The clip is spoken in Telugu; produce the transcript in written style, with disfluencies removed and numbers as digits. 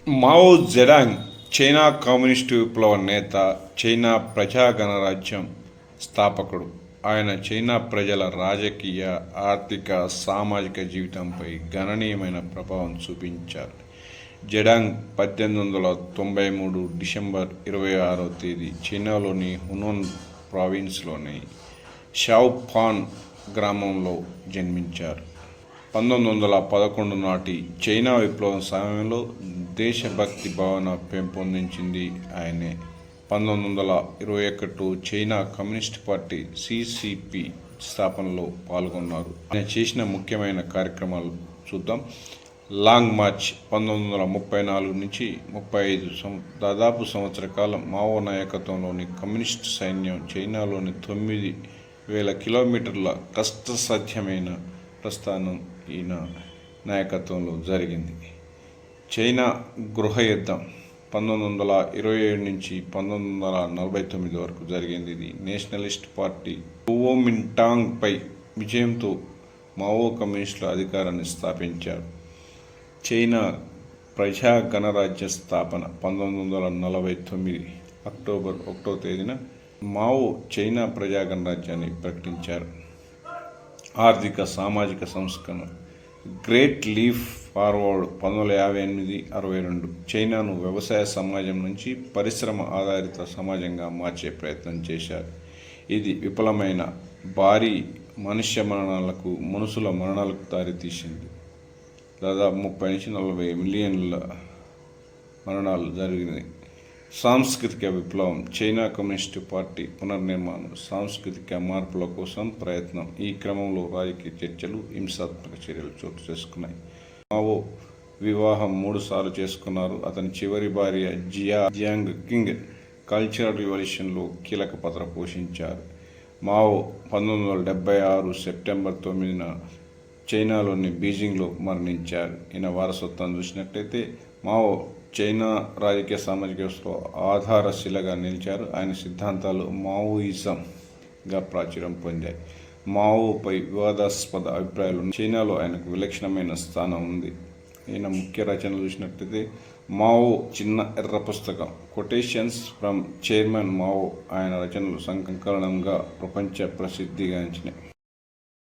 మావో జెడాంగ్ చైనా కమ్యూనిస్టు విప్లవ నేత, చైనా ప్రజా గణరాజ్యం స్థాపకుడు. ఆయన చైనా ప్రజల రాజకీయ, ఆర్థిక, సామాజిక జీవితంపై గణనీయమైన ప్రభావం చూపించారు. జెడాంగ్ 1893 డిసెంబర్ 26వ తేదీ చైనాలోని హునాన్ ప్రావిన్స్లోని షావుఫాన్ గ్రామంలో జన్మించారు. 1911 నాటి చైనా విప్లవం సమయంలో దేశభక్తి భావన పెంపొందించింది ఆయనే. 1921 చైనా కమ్యూనిస్ట్ పార్టీ CCP స్థాపనలో పాల్గొన్నారు. ఆయన చేసిన ముఖ్యమైన కార్యక్రమాలు చూద్దాం. లాంగ్ మార్చ్ 1934 నుంచి 35 దాదాపు సంవత్సర కాలం మావో నాయకత్వంలోని కమ్యూనిస్టు సైన్యం చైనాలోని 9,000 కిలోమీటర్ల కష్టసాధ్యమైన ప్రస్థానం ఈయన నాయకత్వంలో జరిగింది. చైనా గృహ యుద్ధం 1927 నుంచి 1949 వరకు జరిగింది. ఇది నేషనలిస్ట్ పార్టీ కువోమింటాంగ్ పై విజయంతో మావో కమ్యూనిస్టుల అధికారాన్ని స్థాపించారు. చైనా ప్రజా గణరాజ్య స్థాపన 1949 అక్టోబర్ 1వ తేదీన మావో చైనా ప్రజా గణరాజ్యాన్ని ప్రకటించారు. ఆర్థిక సామాజిక సంస్కరణ గ్రేట్ లీప్ ఫార్వర్డ్ 1958-62 చైనాను వ్యవసాయ సమాజం నుంచి పరిశ్రమ ఆధారిత సమాజంగా మార్చే ప్రయత్నం చేశారు. ఇది విఫలమైన భారీ మనుషుల మరణాలకు దారితీసింది. దాదాపు 30-40 మిలియన్ల మరణాలు జరిగినాయి. సాంస్కృతిక విప్లవం చైనా కమ్యూనిస్టు పార్టీ పునర్నిర్మాణం, సాంస్కృతిక మార్పుల కోసం ప్రయత్నం. ఈ క్రమంలో రాజకీయ చర్చలు, హింసాత్మక చర్యలు చోటు చేసుకున్నాయి. మావో వివాహం 3 సార్లు చేసుకున్నారు. అతని చివరి భార్య జియాంగ్ కింగ్ కల్చరల్ రివల్యూషన్లో కీలక పాత్ర పోషించారు. మావో 1976 సెప్టెంబర్ 9న చైనాలోని బీజింగ్లో మరణించారు. ఈయన వారసత్వం చూసినట్లయితే మావో చైనా రాజకీయ సామాజిక వ్యవస్థలో ఆధారశిలగా నిలిచారు. ఆయన సిద్ధాంతాలు మావోయిజంగా ప్రాచుర్యం పొందాయి. మావోపై వివాదాస్పద అభిప్రాయాలు చైనాలో ఆయనకు విలక్షణమైన స్థానం ఉంది. ఈయన ముఖ్య రచనలు చూసినట్లయితే మావో చిన్న ఎర్ర పుస్తకం, కొటేషన్స్ ఫ్రమ్ చైర్మన్ మావో ఆయన రచనలు సంకలనంగా ప్రపంచ ప్రసిద్ధిగాంచినాయి.